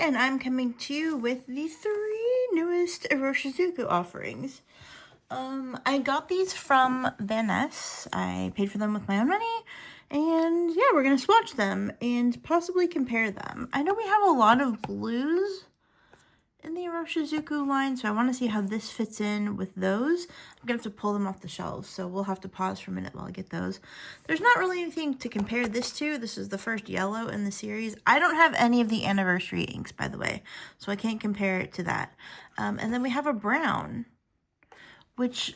and I'm coming to you with the 3 newest Iroshizuku offerings. I got these from Van Ness. I paid for them with my own money, and yeah, we're gonna swatch them and possibly compare them. I know we have a lot of blues in the Iroshizuku line, so I want to see how this fits in with those. I'm gonna have to pull them off the shelves, so we'll have to pause for a minute while I get those. There's not really anything to compare this to. This is the first yellow in the series. I don't have any of the anniversary inks, by the way, so I can't compare it to that. And then we have a brown, which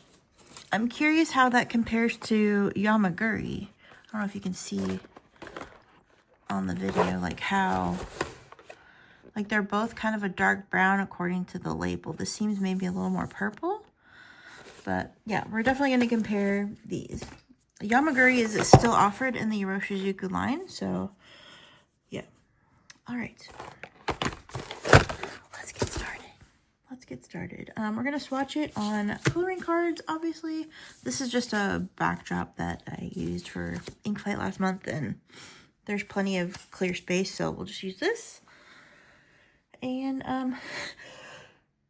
I'm curious how that compares to Yamaguri. I don't know if you can see on the video, like how... Like, they're both kind of a dark brown according to the label. This seems maybe a little more purple. But, yeah, we're definitely going to compare these. Yamaguri is still offered in the Iroshizuku line, so, yeah. All right. Let's get started. We're going to swatch it on coloring cards, obviously. This is just a backdrop that I used for ink fight last month, and there's plenty of clear space, so we'll just use this. And,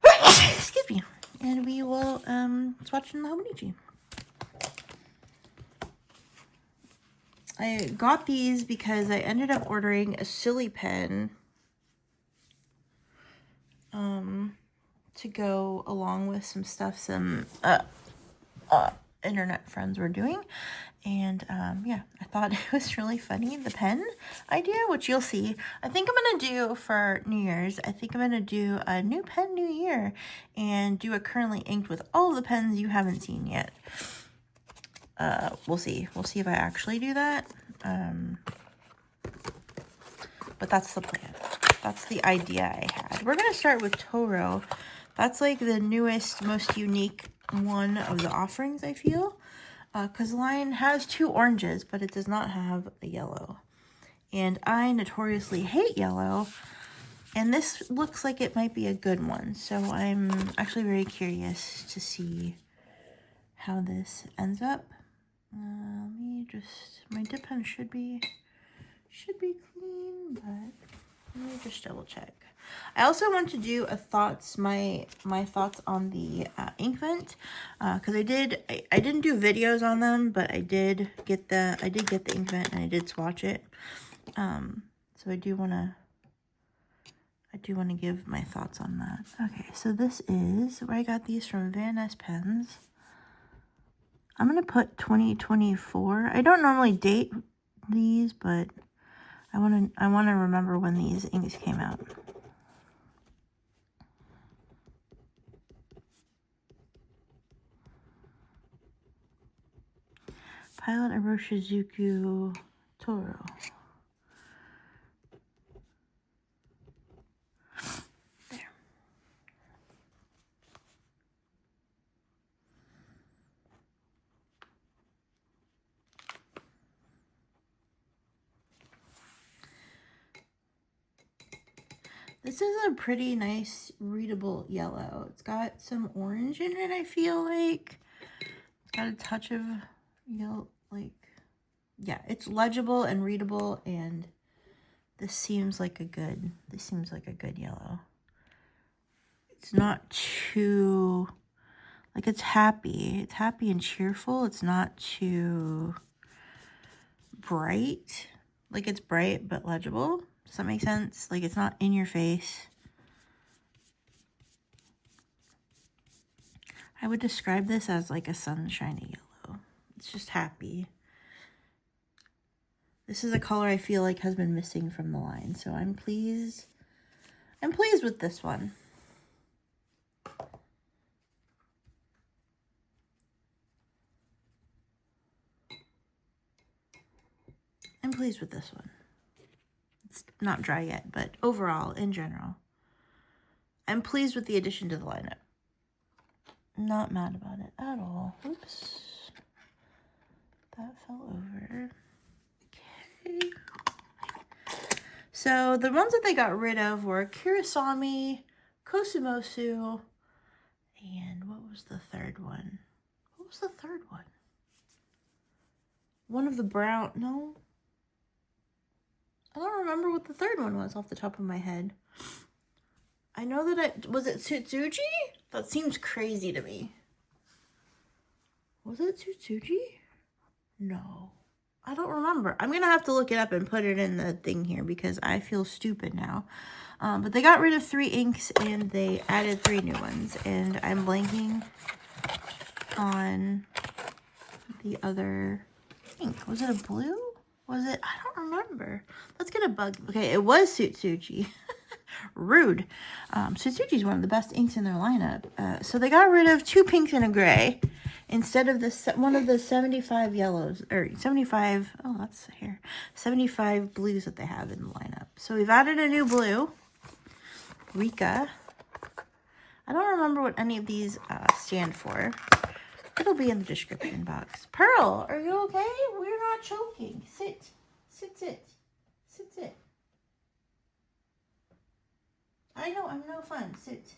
excuse me, and we will, swatch in the Hobonichi. I got these because I ended up ordering a silly pen, to go along with some stuff some, internet friends were doing. And, yeah, I thought it was really funny, the pen idea, which you'll see. I think I'm going to do for New Year's, I think I'm going to do a new pen new year and do a currently inked with all the pens you haven't seen yet. We'll see. We'll see if I actually do that. But that's the plan. That's the idea I had. We're going to start with Toro. That's like the newest, most unique one of the offerings, I feel. Because the line has 2 oranges, but it does not have a yellow. And I notoriously hate yellow. And this looks like it might be a good one. So I'm actually very curious to see how this ends up. Let me just, my dip pen should be clean, but let me just double check. I also want to do a thoughts, my thoughts on the ink vent, because I didn't do videos on them, but I did get the ink vent and I did swatch it. So I do want to give my thoughts on that. Okay, so this is where I got these from Van Ness pens. I'm gonna put 2024. I don't normally date these, but I want to remember when these inks came out. Pilot Iroshizuku Toro. There. This is a pretty nice readable yellow. It's got some orange in it, I feel like. It's got a touch of yellow, like, yeah, it's legible and readable, and this seems like a good yellow. It's not too, like, it's happy and cheerful. It's not too bright. Like, it's bright but legible. Does that make sense? Like, it's not in your face. I would describe this as like a sunshiny yellow. It's just happy. This is a color I feel like has been missing from the line, so I'm pleased. I'm pleased with this one. I'm pleased with this one. It's not dry yet, but overall, in general, I'm pleased with the addition to the lineup. Not mad about it at all. Oops. That fell over. Okay. So the ones that they got rid of were Kiri-same, Kosumosu, and what was the third one? What was the third one? One of the brown, no. I don't remember what the third one was off the top of my head. I know that was it Tsutsuji? That seems crazy to me. Was it Tsutsuji? No. I don't remember. I'm going to have to look it up and put it in the thing here because I feel stupid now. But they got rid of 3 inks and they added 3 new ones. And I'm blanking on the other ink. Was it a blue? Was it? I don't remember. Let's get a bug. Okay, it was Tsutsuji. Rude. Tsutsuji is one of the best inks in their lineup. So they got rid of 2 pinks and a gray. Instead of one of the 75 yellows, or 75, oh, that's here, 75 blues that they have in the lineup. So we've added a new blue, Rikka. I don't remember what any of these stand for. It'll be in the description box. Pearl, are you okay? We're not choking. Sit. Sit, sit. Sit, sit. I know, I'm no fun. Sit.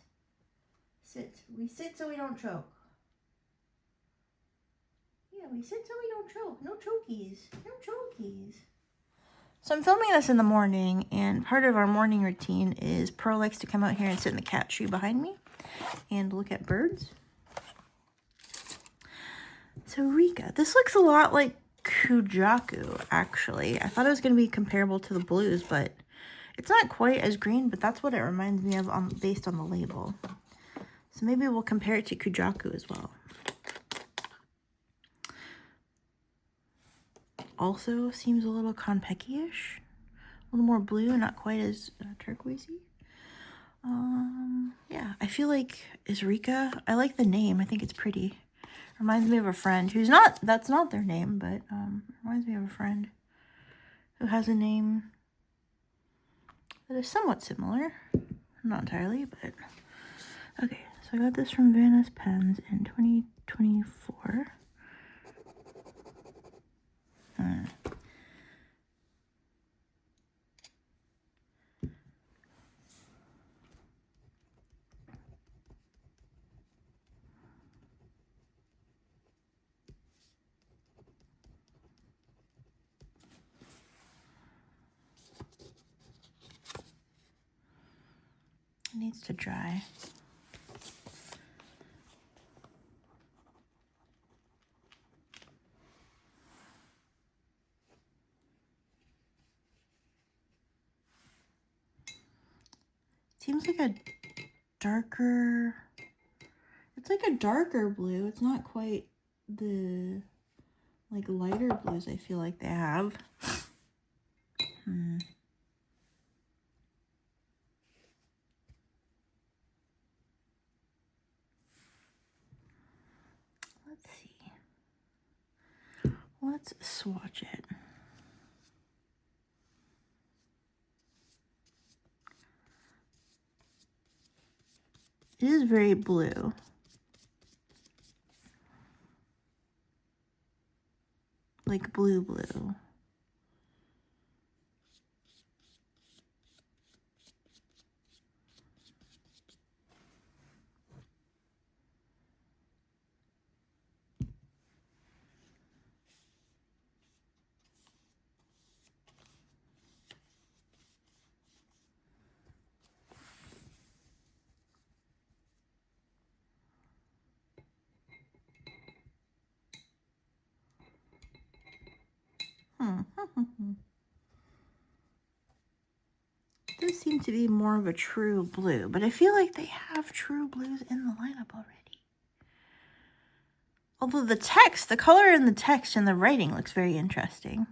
Sit. We sit so we don't choke. Yeah, we sit so we don't choke. No chokies. No chokies. So I'm filming this in the morning, and part of our morning routine is Pearl likes to come out here and sit in the cat tree behind me and look at birds. So Rikka, this looks a lot like Kujaku, actually. I thought it was going to be comparable to the blues, but it's not quite as green, but that's what it reminds me of based on the label. So maybe we'll compare it to Kujaku as well. Also seems a little Konpeki-ish. A little more blue, not quite as turquoisey. Yeah, I feel like is Rikka. I like the name. I think it's pretty. Reminds me of a friend who's not, that's not their name, but reminds me of a friend who has a name that is somewhat similar. Not entirely, but okay. So I got this from Van Pens in 2024. It needs to dry. Seems like a darker, it's like a darker blue. It's not quite the, like, lighter blues I feel like they have. Let's see. Let's swatch it. It is very blue. Like blue. This seems to be more of a true blue, but I feel like they have true blues in the lineup already. Although the text, the color in the text and the writing looks very interesting.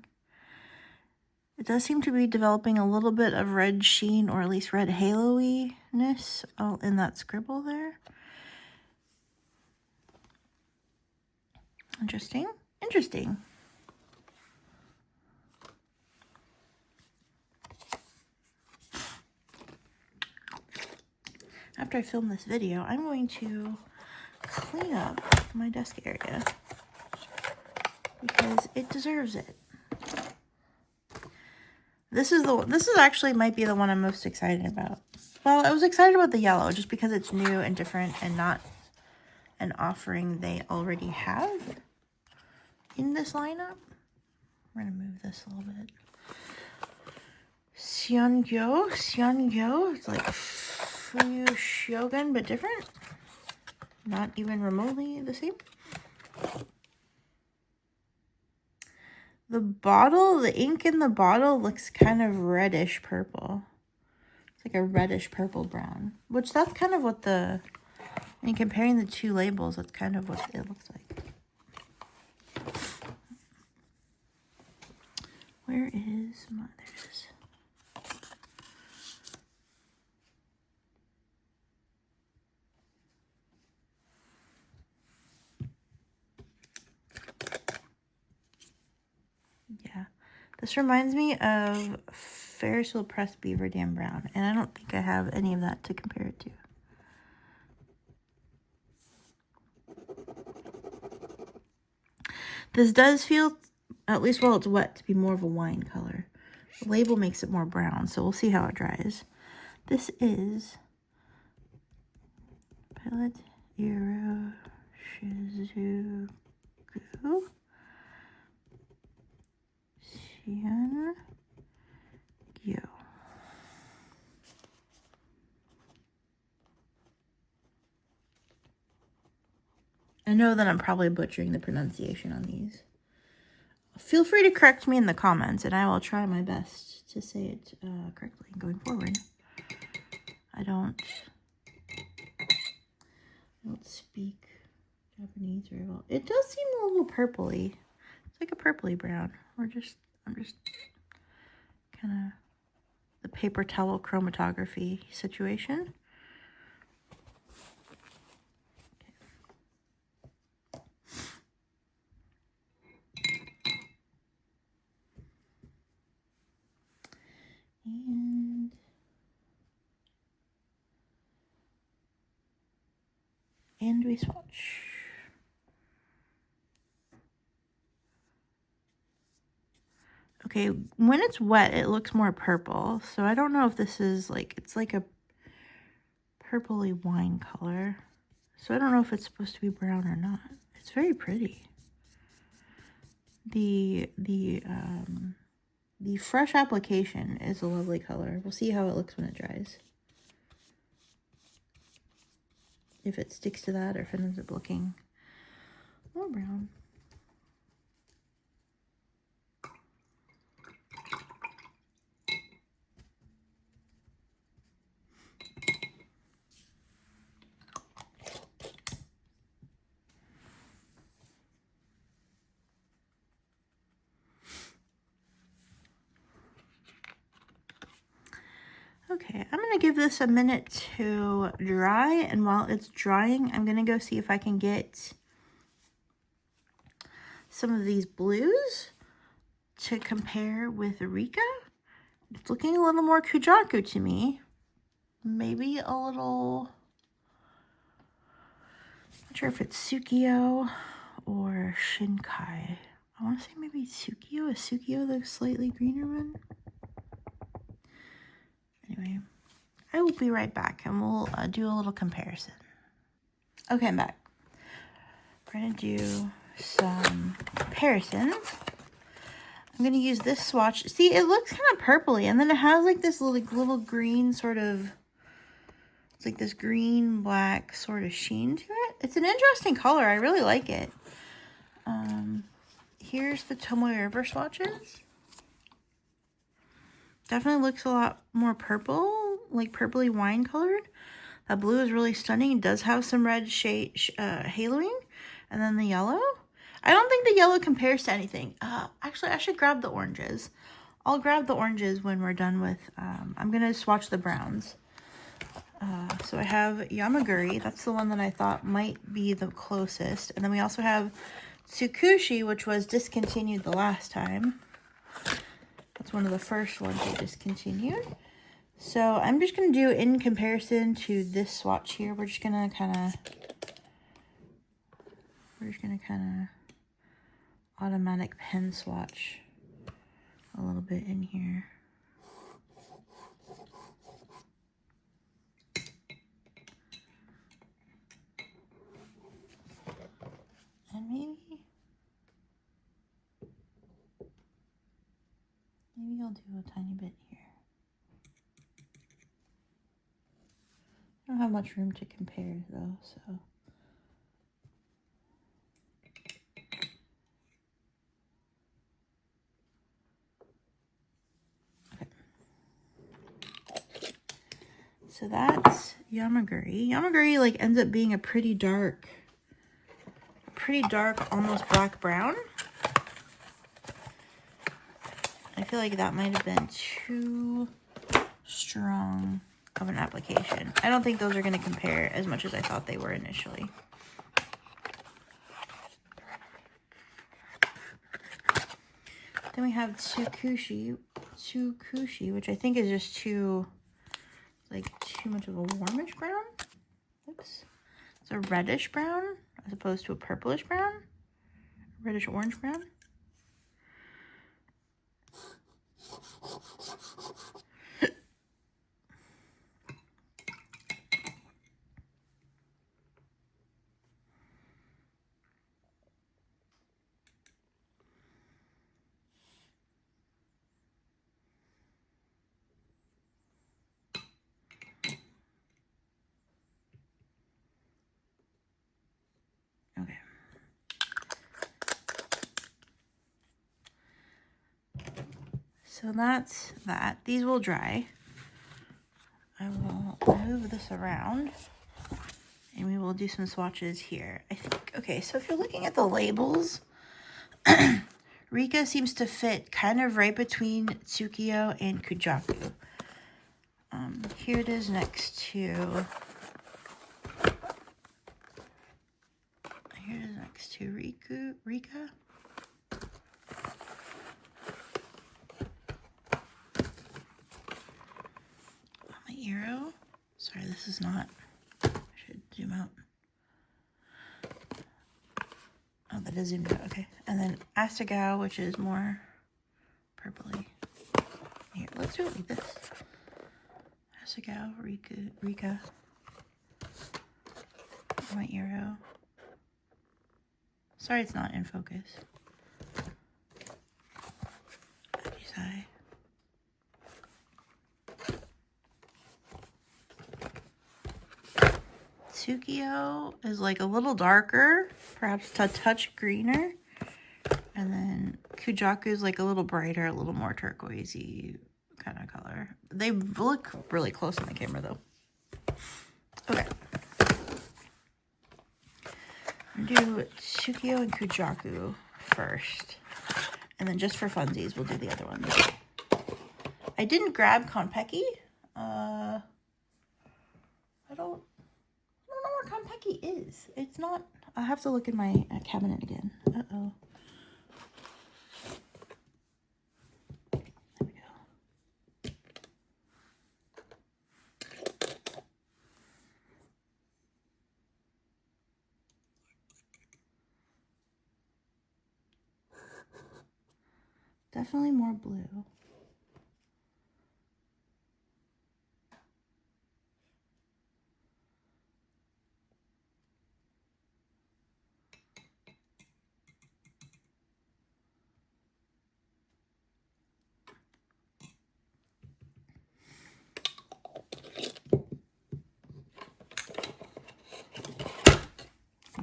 It does seem to be developing a little bit of red sheen, or at least red halo-y-ness in that scribble there. Interesting. Interesting. After I film this video, I'm going to clean up my desk area because it deserves it. This is actually might be the one I'm most excited about. Well, I was excited about the yellow just because it's new and different and not an offering they already have in this lineup. We're gonna move this a little bit. Syun-gyo, it's like Fushiogun, but different. Not even remotely the same. The bottle, the ink in the bottle looks kind of reddish purple. It's like a reddish purple brown, which that's kind of what I mean, comparing the two labels, that's kind of what it looks like. Where is my, there it is. Yeah, this reminds me of Ferris Wheel Pressed Beaver Dam Brown, and I don't think I have any of that to compare it to. This does feel, at least while it's wet, to be more of a wine color. The label makes it more brown, so we'll see how it dries. This is Palette Iroshizuku Syun-gyo. I know that I'm probably butchering the pronunciation on these. Feel free to correct me in the comments, and I will try my best to say it correctly going forward. I don't speak Japanese very well. It does seem a little purpley. It's like a purpley brown. I'm just kind of the paper towel chromatography situation. And we swatch. Okay, when it's wet, it looks more purple. So I don't know if this is like, it's like a purpley wine color. So I don't know if it's supposed to be brown or not. It's very pretty. The fresh application is a lovely color. We'll see how it looks when it dries. If it sticks to that or if it ends up looking more brown. Okay, I'm going to give this a minute to dry, and while it's drying, I'm going to go see if I can get some of these blues to compare with Rikka. It's looking a little more Kujaku to me. Maybe a little, not sure if it's Syun-gyo or Shinkai. I want to say maybe Syun-gyo. Is Syun-gyo the slightly greener one? Anyway, I will be right back and we'll do a little comparison. Okay, I'm back. We're going to do some comparisons. I'm going to use this swatch. See, it looks kind of purpley, and then it has like this little green sort of, it's like this green black sort of sheen to it. It's an interesting color. I really like it. Here's the Tomoe River swatches. Definitely looks a lot more purple, like purpley wine colored. That blue is really stunning. It does have some red shade haloing. And then the yellow. I don't think the yellow compares to anything. Actually, I should grab the oranges. I'll grab the oranges when we're done with, I'm going to swatch the browns. So I have Yamaguri. That's the one that I thought might be the closest. And then we also have Tsukushi, which was discontinued the last time. That's one of the first ones they discontinued. So I'm just going to do, in comparison to this swatch here, we're just going to kind of automatic pen swatch a little bit in here. And maybe I'll do a tiny bit here. don't have much room to compare though, so. Okay. So that's Yamaguri. Yamaguri like ends up being a pretty dark, almost black brown. I feel like that might have been too strong of an application. I don't think those are going to compare as much as I thought they were initially. Then we have Tsutsuji, which I think is just too much of a warmish brown. Oops. It's a reddish brown as opposed to a purplish brown. Reddish orange brown. Okay. So that's that. These will dry. I will move this around and we will do some swatches here. I think, okay, so if you're looking at the labels, Rikka seems to fit kind of right between Syun-gyo and Kujaku. Here it is next to Rikka. My Iro. Sorry, this is not. I should zoom out. Oh, that is zoomed out. Okay. And then Asagao, which is more purpley. Here, let's do it like this. Asagao, Rikka. My Iro. Sorry it's not in focus. Ajisai. Syun-gyo is like a little darker, perhaps a touch greener. And then Kujaku is like a little brighter, a little more turquoisey kind of color. They look really close in the camera though. Okay. I'm gonna do Syun-gyo and Kujaku first. And then just for funsies, we'll do the other ones. I didn't grab Konpeki. I don't know where Konpeki is. It's not. I have to look in my cabinet again. Uh-oh. There we go. Definitely more blue.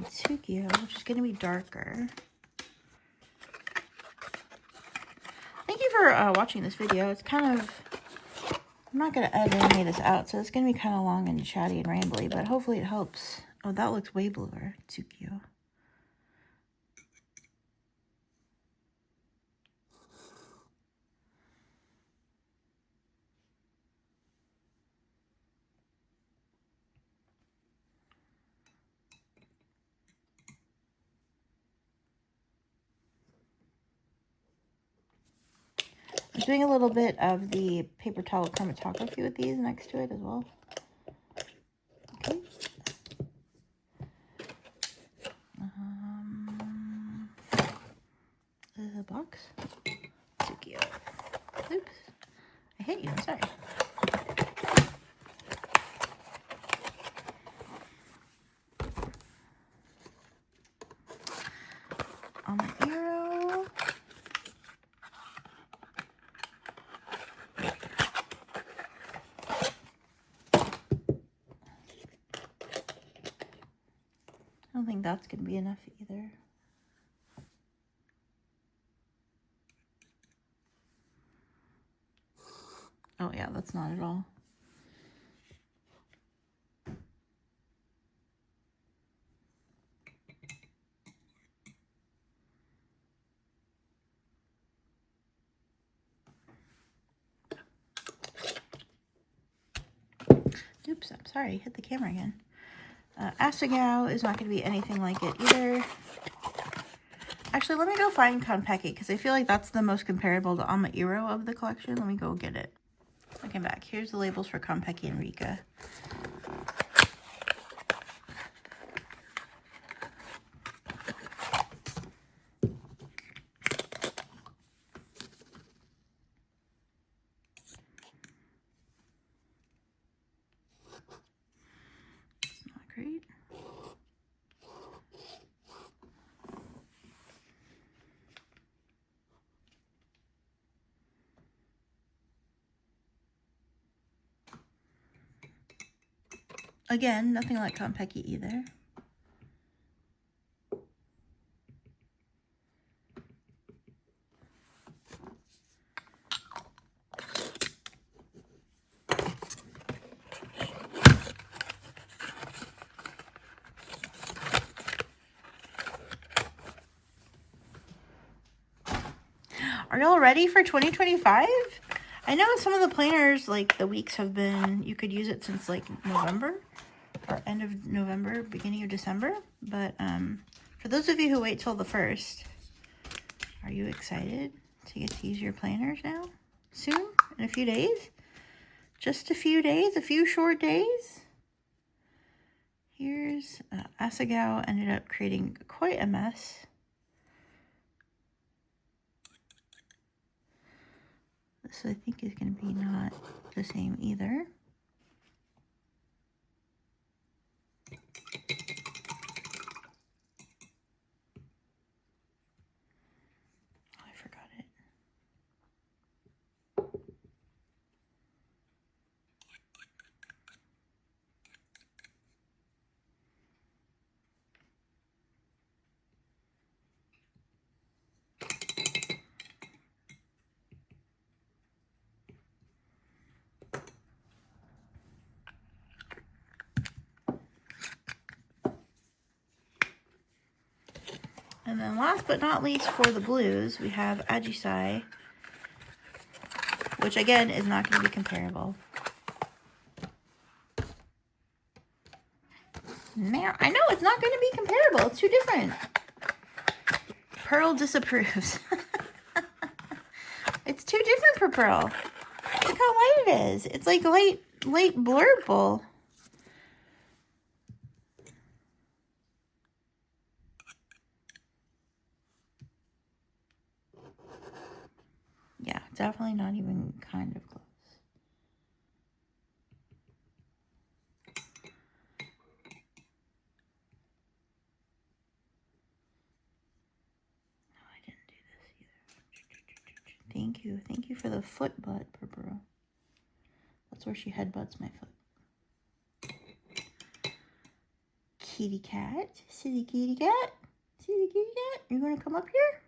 Syun-gyo, which is going to be darker. Thank you for watching this video. It's kind of, I'm not going to edit any of this out, so it's going to be kind of long and chatty and rambly, but hopefully it helps. Oh, that looks way bluer. Syun-gyo. I'm doing a little bit of the paper towel chromatography with these next to it as well. Okay. The box. Syun-gyo. Oops. I hit you. I'm sorry. On my Iro. think that's going to be enough either. Oh yeah, that's not at all. Oops, I'm sorry, hit the camera again. Asagao is not going to be anything like it either. Actually, let me go find Konpeki, because I feel like that's the most comparable to Ama-iro of the collection. Let me go get it. Looking back, here's the labels for Konpeki and Rikka. Not great. Again, nothing like Konpeki either. Are y'all ready for 2025? I know some of the planners, like the weeks have been, you could use it since like November or end of November, beginning of December. But for those of you who wait till the 1st, are you excited to get to use your planners now? Soon? In a few days? Just a few days? A few short days? Here's Asagao ended up creating quite a mess. This I think is going to be not the same either. Oh, I forgot it. And then last but not least for the blues, we have Ajisai, which again is not going to be comparable. Now, I know it's not going to be comparable. It's too different. Pearl disapproves. It's too different for Pearl. Look how light it is. It's like light blurple. Yeah, definitely not even kind of close. No, I didn't do this either. Thank you. Thank you for the foot butt, Purpura. That's where she headbutts my foot. Kitty cat. Silly kitty cat. Silly kitty cat. You're going to come up here?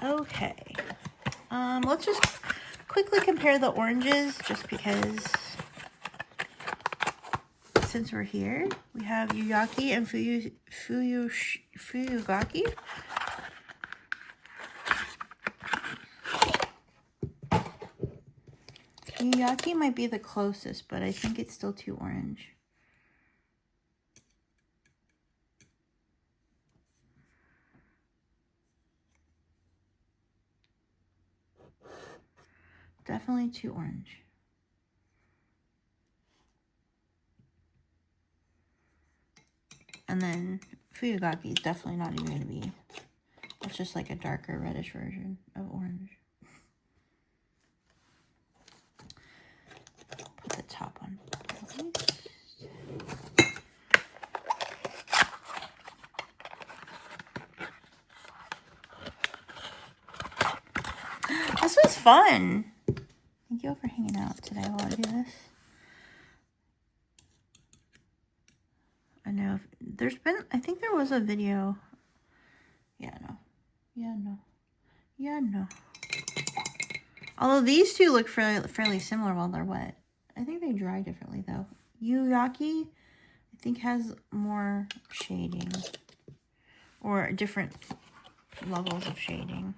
Okay, let's just quickly compare the oranges just because since we're here, we have Yuyaki and Fuyugaki. Yuyaki might be the closest, but I think it's still too orange. Definitely too orange. And then Fuyugaki is definitely not even going to be. It's just like a darker reddish version of orange. Put the top on. fun. Thank you all for hanging out today while I do this. I know there's been, I think there was a video. Yeah, no. Yeah, no. Yeah, no. Although these two look fairly similar while they're wet. I think they dry differently though. Yuyaki, I think, has more shading. Or different levels of shading.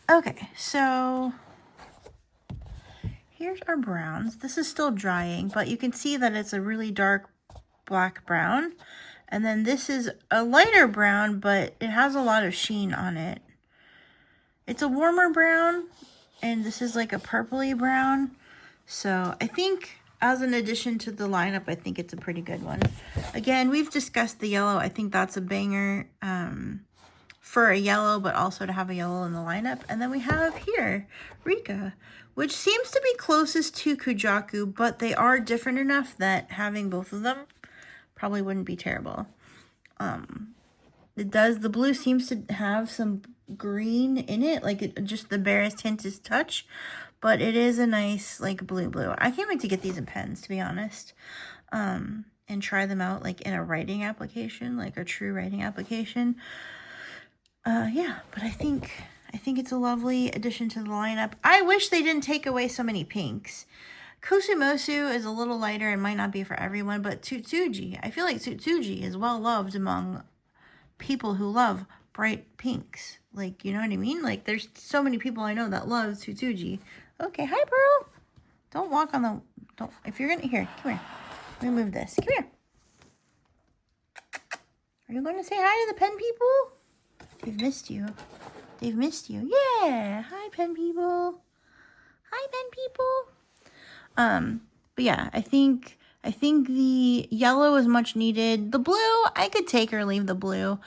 Okay, so here's our browns. This is still drying, but you can see that it's a really dark black brown. And then this is a lighter brown, but it has a lot of sheen on it. It's a warmer brown, and this is like a purpley brown. So I think as an addition to the lineup, I think it's a pretty good one. Again, we've discussed the yellow. I think that's a banger for a yellow, but also to have a yellow in the lineup. And then we have here, Rikka, which seems to be closest to Kujaku, but they are different enough that having both of them probably wouldn't be terrible. The blue seems to have some green in it, like just the barest hint is touch. But it is a nice, like, blue. I can't wait to get these in pens, to be honest. And try them out, like, in a writing application, like a true writing application. Yeah, but I think it's a lovely addition to the lineup. I wish they didn't take away so many pinks. Kosumosu is a little lighter and might not be for everyone, but Tsutsuji, I feel like Tsutsuji is well loved among people who love bright pinks. Like, you know what I mean? Like, there's so many people I know that love Tsutsuji. Okay, hi, Pearl. Don't walk on the... Don't... If you're gonna... Here, come here. Let me move this. Come here. Are you going to say hi to the pen people? They've missed you. They've missed you. Yeah. Hi, pen people. Hi, pen people. But yeah, I think the yellow is much needed. The blue, I could take or leave the blue.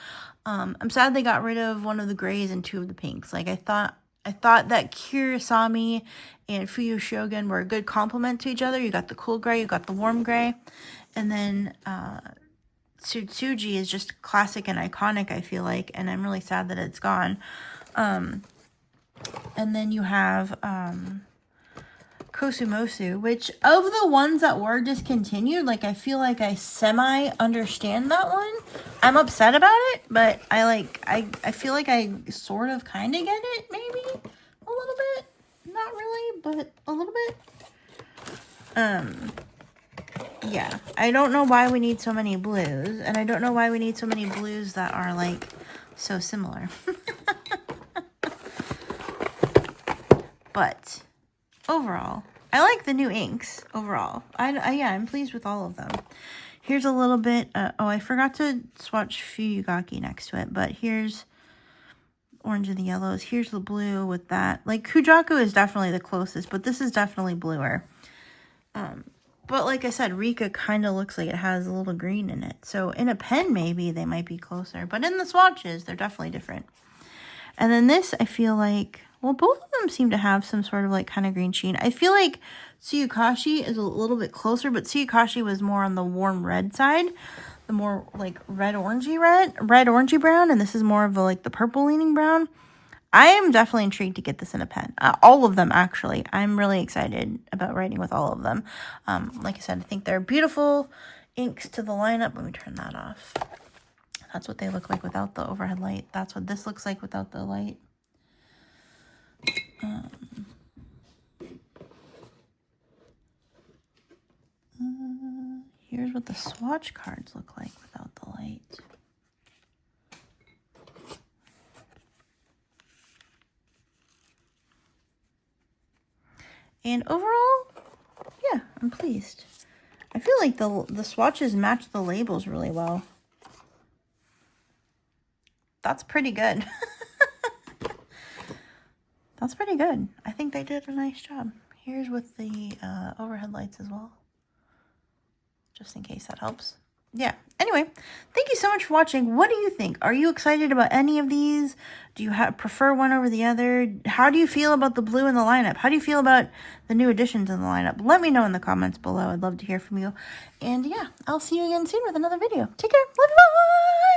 I'm sad they got rid of one of the grays and two of the pinks. Like, I thought that Kiri-same and Fuyu Shogun were a good complement to each other. You got the cool gray, you got the warm gray. And then Tsutsuji is just classic and iconic, I feel like. And I'm really sad that it's gone. And then you have Kosumosu, which of the ones that were discontinued, like, I feel like I semi-understand that one. I'm upset about it, but I feel like I sort of kind of get it, maybe a little bit. Not really, but a little bit. Yeah, I don't know why we need so many blues, and I don't know why we need so many blues that are, like, so similar. But overall, I like the new inks overall. Yeah, I'm pleased with all of them. Here's a little bit. Oh, I forgot to swatch Fuyugaki next to it, but here's orange and the yellows. Here's the blue with that. Like, Kujaku is definitely the closest, but this is definitely bluer. But like I said, Rikka kind of looks like it has a little green in it. So in a pen, maybe they might be closer, but in the swatches, they're definitely different. And then this, I feel like, well, both of them seem to have some sort of, like, kind of green sheen. I feel like Tsuyukashi is a little bit closer, but Tsuyukashi was more on the warm red side. The more, like, red-orangey brown, and this is more of the, like, the purple-leaning brown. I am definitely intrigued to get this in a pen. All of them, actually. I'm really excited about writing with all of them. Like I said, I think they're beautiful inks to the lineup. Let me turn that off. That's what they look like without the overhead light. That's what this looks like without the light. Here's what the swatch cards look like without the light. And overall, yeah, I'm pleased. I feel like the swatches match the labels really well. That's pretty good. That's pretty good. I think they did a nice job. Here's with the overhead lights as well. Just in case that helps. Yeah. Anyway, thank you so much for watching. What do you think? Are you excited about any of these? Do you prefer one over the other? How do you feel about the blue in the lineup? How do you feel about the new additions in the lineup? Let me know in the comments below. I'd love to hear from you. And yeah, I'll see you again soon with another video. Take care. Bye-bye.